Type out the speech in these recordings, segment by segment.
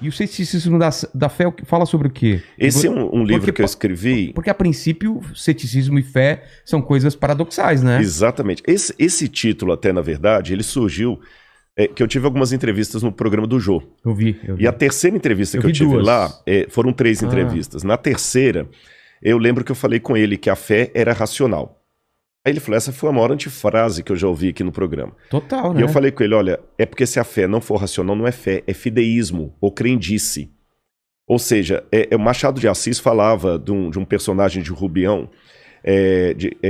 E o ceticismo da fé fala sobre o quê? Esse é um livro que eu escrevi. Porque, a princípio, ceticismo e fé são coisas paradoxais, né? Exatamente. Esse título, até, na verdade, ele surgiu... que eu tive algumas entrevistas no programa do Jô. Eu vi. E a terceira entrevista que eu tive lá, foram 3 entrevistas. Na terceira, eu lembro que eu falei com ele que a fé era racional. Aí ele falou, essa foi a maior antifrase que eu já ouvi aqui no programa. Total, né? E eu falei com ele, olha, é porque se a fé não for racional, não é fé, é fideísmo, ou crendice. Ou seja, o Machado de Assis falava de um personagem de Rubião,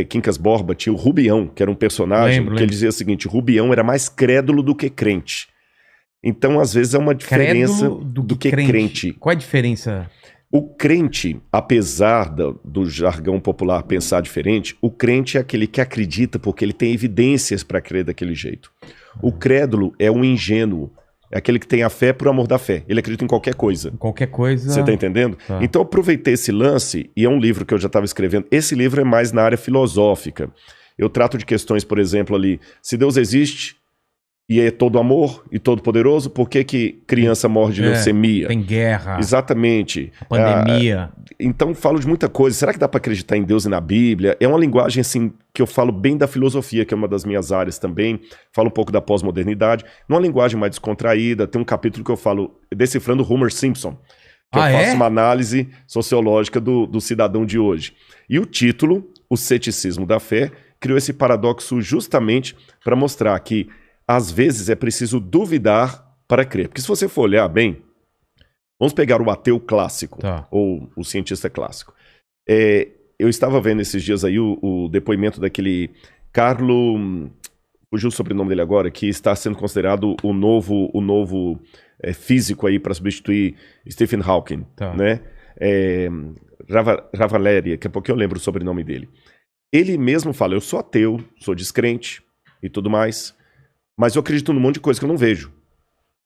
Quincas Borba tinha o Rubião, que era um personagem que ele dizia o seguinte, Rubião era mais crédulo do que crente. Então, às vezes, é uma diferença do que crente. Qual é a diferença? O crente, apesar do jargão popular pensar diferente, o crente é aquele que acredita porque ele tem evidências para crer daquele jeito. O crédulo é um ingênuo, é aquele que tem a fé por amor da fé. Ele acredita em qualquer coisa. Qualquer coisa. Você tá entendendo? Tá. Então eu aproveitei esse lance, e é um livro que eu já estava escrevendo. Esse livro é mais na área filosófica. Eu trato de questões, por exemplo, ali, se Deus existe e é todo amor e todo poderoso, por que criança morre de leucemia? Tem guerra. Exatamente. Pandemia. Então falo de muita coisa. Será que dá para acreditar em Deus e na Bíblia? É uma linguagem assim que eu falo bem da filosofia, que é uma das minhas áreas também. Falo um pouco da pós-modernidade. Numa linguagem mais descontraída. Tem um capítulo que eu falo decifrando Homer Simpson. Que eu faço uma análise sociológica do cidadão de hoje. E o título, O Ceticismo da Fé, criou esse paradoxo justamente para mostrar que às vezes é preciso duvidar para crer. Porque se você for olhar bem, vamos pegar o ateu clássico, ou o cientista clássico. Eu estava vendo esses dias aí o depoimento daquele Carlo, fugiu o sobrenome dele agora, que está sendo considerado o novo físico aí para substituir Stephen Hawking, né? Ravaleri, daqui a pouco eu lembro o sobrenome dele. Ele mesmo fala, eu sou ateu, sou descrente e tudo mais, mas eu acredito num monte de coisa que eu não vejo.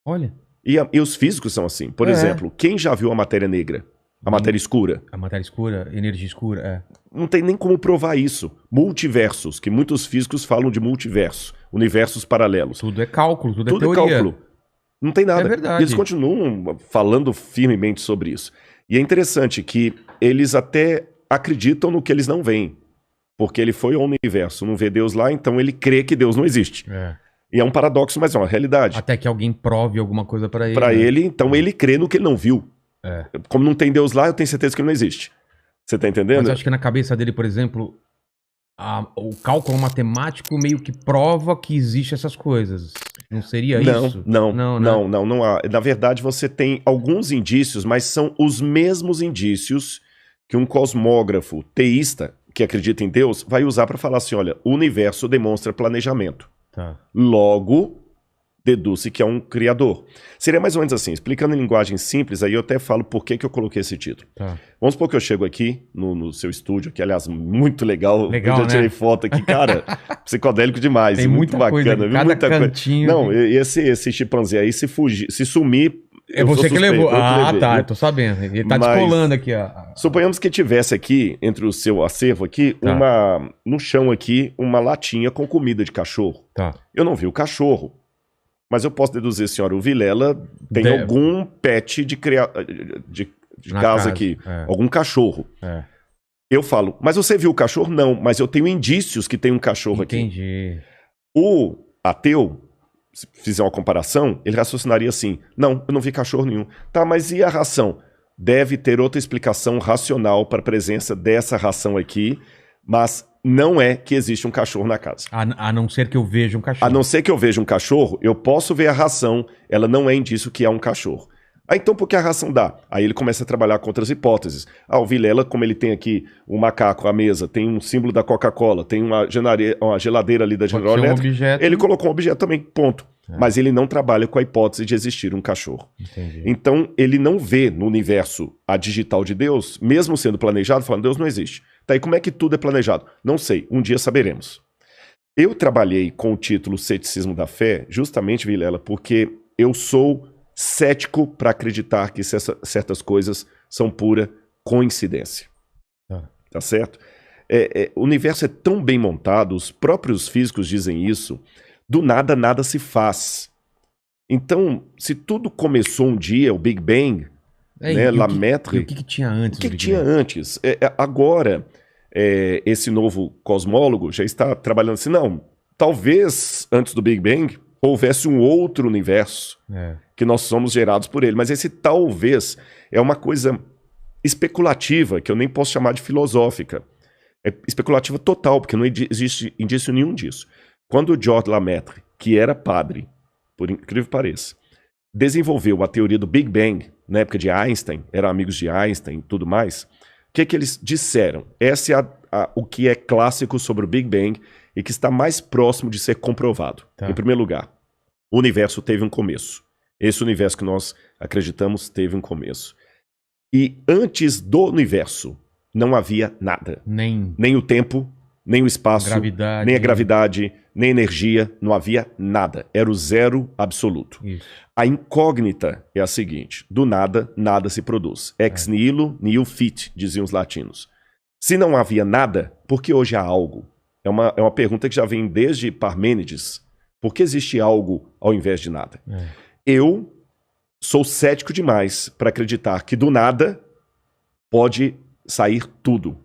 Olha. E os físicos são assim. Por exemplo, quem já viu a matéria negra? A matéria escura? A matéria escura, energia escura, Não tem nem como provar isso. Multiversos, que muitos físicos falam de multiverso, universos paralelos. Tudo é cálculo, tudo é teoria. Cálculo. Não tem nada. É verdade. E eles continuam falando firmemente sobre isso. E é interessante que eles até acreditam no que eles não veem. Porque ele foi ao universo, não vê Deus lá, então ele crê que Deus não existe. E é um paradoxo, mas é uma realidade. Até que alguém prove alguma coisa para ele. Para ele, então ele crê no que ele não viu. Como não tem Deus lá, eu tenho certeza que ele não existe. Você tá entendendo? Mas eu acho que na cabeça dele, por exemplo, o cálculo matemático meio que prova que existe essas coisas. Não seria isso? Não há. Na verdade, você tem alguns indícios, mas são os mesmos indícios que um cosmógrafo teísta, que acredita em Deus, vai usar para falar assim, olha, o universo demonstra planejamento. Logo, deduz-se que é um criador. Seria mais ou menos assim, explicando em linguagem simples, aí eu até falo por que eu coloquei esse título. Vamos supor que eu chego aqui no seu estúdio, que aliás, muito legal. Eu já tirei foto aqui, cara, psicodélico demais. Tem muito muita bacana. Coisa, cada cantinho. Não, esse chimpanzé aí, se sumir... É você que levou. Eu tô sabendo. Ele tá descolando aqui, ó. Suponhamos que tivesse aqui, entre o seu acervo aqui, no chão aqui, uma latinha com comida de cachorro. Eu não vi o cachorro, mas eu posso deduzir, senhora, o Vilela tem algum pet de casa aqui, algum cachorro. Eu falo, mas você viu o cachorro? Não, mas eu tenho indícios que tem um cachorro aqui. Entendi. O ateu, se fizer uma comparação, ele raciocinaria assim, não, eu não vi cachorro nenhum. Tá, mas e a ração? Deve ter outra explicação racional para a presença dessa ração aqui, mas não é que existe um cachorro na casa. A não ser que eu veja um cachorro. A não ser que eu veja um cachorro, eu posso ver a ração, ela não é indício que é um cachorro. Então por que a ração dá? Aí ele começa a trabalhar com outras hipóteses. O Vilela, como ele tem aqui um macaco à mesa, tem um símbolo da Coca-Cola, tem uma geladeira ali da General Electric, ele colocou um objeto também, ponto. Mas ele não trabalha com a hipótese de existir um cachorro. Entendi. Então ele não vê no universo a digital de Deus, mesmo sendo planejado, falando, Deus não existe. Tá, e como é que tudo é planejado? Não sei, um dia saberemos. Eu trabalhei com o título Ceticismo da Fé, justamente, Vilela, porque eu sou cético para acreditar que certas coisas são pura coincidência. Tá certo? O universo é tão bem montado, os próprios físicos dizem isso, do nada, nada se faz. Então, se tudo começou um dia, o Big Bang, É, né, e o Lamaitre, que tinha antes o que do Big tinha Bang? antes? Agora, esse novo cosmólogo já está trabalhando assim, não, talvez antes do Big Bang houvesse um outro universo É. que nós somos gerados por ele, mas esse talvez é uma coisa especulativa, que eu nem posso chamar de filosófica. É especulativa total, porque não existe indício nenhum disso. Quando o George Lamaitre, que era padre, por incrível que pareça, desenvolveu a teoria do Big Bang, na época de Einstein, eram amigos de Einstein e tudo mais, o que eles disseram? Esse é o que é clássico sobre o Big Bang e que está mais próximo de ser comprovado. Tá. Em primeiro lugar, o universo teve um começo. Esse universo que nós acreditamos teve um começo. E antes do universo não havia nada. Nem o tempo, nem o espaço, gravidade. nem a gravidade, nem a energia, não havia nada. Era o zero absoluto. Isso. A incógnita é a seguinte: do nada, nada se produz. Ex nihilo, nihil fit, diziam os latinos. Se não havia nada, por que hoje há algo? É uma pergunta que já vem desde Parmênides. Por que existe algo ao invés de nada? Eu sou cético demais para acreditar que do nada pode sair tudo.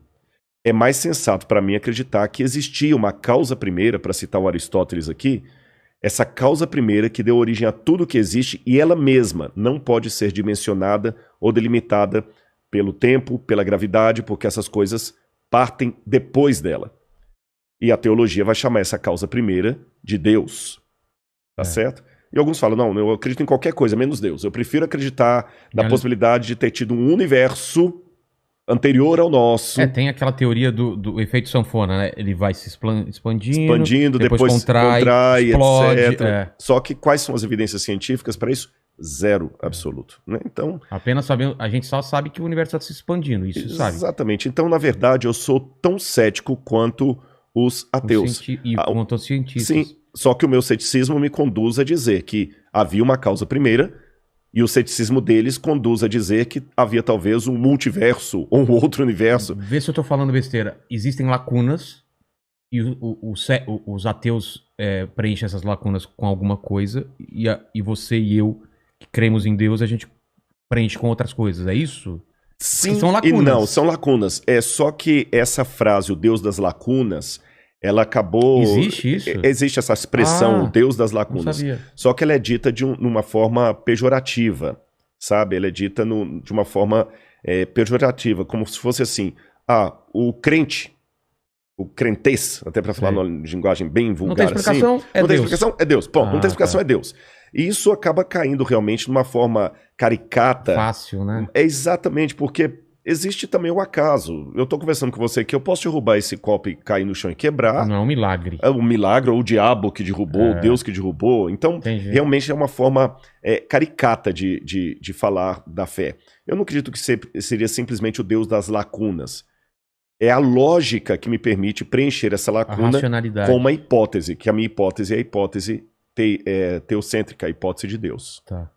É mais sensato para mim acreditar que existia uma causa primeira, para citar o Aristóteles aqui, essa causa primeira que deu origem a tudo que existe e ela mesma não pode ser dimensionada ou delimitada pelo tempo, pela gravidade, porque essas coisas partem depois dela. E a teologia vai chamar essa causa primeira de Deus. Tá certo? E alguns falam, não, eu acredito em qualquer coisa, menos Deus. Eu prefiro acreditar na possibilidade de ter tido um universo anterior ao nosso. Tem aquela teoria do efeito sanfona, né? Ele vai se expandindo, depois contrai, explode, etc. Só que quais são as evidências científicas para isso? Zero absoluto. Né? Então, apenas sabendo, a gente só sabe que o universo está se expandindo, isso sabe. Exatamente. Então, na verdade, eu sou tão cético quanto os ateus. Quanto aos cientistas. Sim, só que o meu ceticismo me conduz a dizer que havia uma causa primeira e o ceticismo deles conduz a dizer que havia talvez um multiverso ou um outro universo. Vê se eu tô falando besteira. Existem lacunas e os ateus preenchem essas lacunas com alguma coisa e você e eu, que cremos em Deus, a gente preenche com outras coisas. É isso? Sim são lacunas. E não, são lacunas. É só que essa frase, o Deus das lacunas, ela acabou... Existe isso? Existe essa expressão, o Deus das lacunas. Não sabia. Só que ela é dita de uma forma pejorativa, sabe? Ela é dita de uma forma pejorativa, como se fosse assim, o crente, o crentez, até para falar numa linguagem bem vulgar não tem explicação, assim. Não tem explicação, é Deus. Não tem explicação, é Deus. E isso acaba caindo realmente numa forma caricata. Fácil, né? É exatamente, porque existe também o acaso. Eu tô conversando com você aqui, eu posso derrubar esse copo e cair no chão e quebrar. Não é um milagre. É um milagre, ou o diabo que derrubou, Deus que derrubou. Então, realmente é uma forma caricata de falar da fé. Eu não acredito que seria simplesmente o Deus das lacunas. É a lógica que me permite preencher essa lacuna com uma hipótese, que a minha hipótese é a hipótese teocêntrica, a hipótese de Deus. Tá.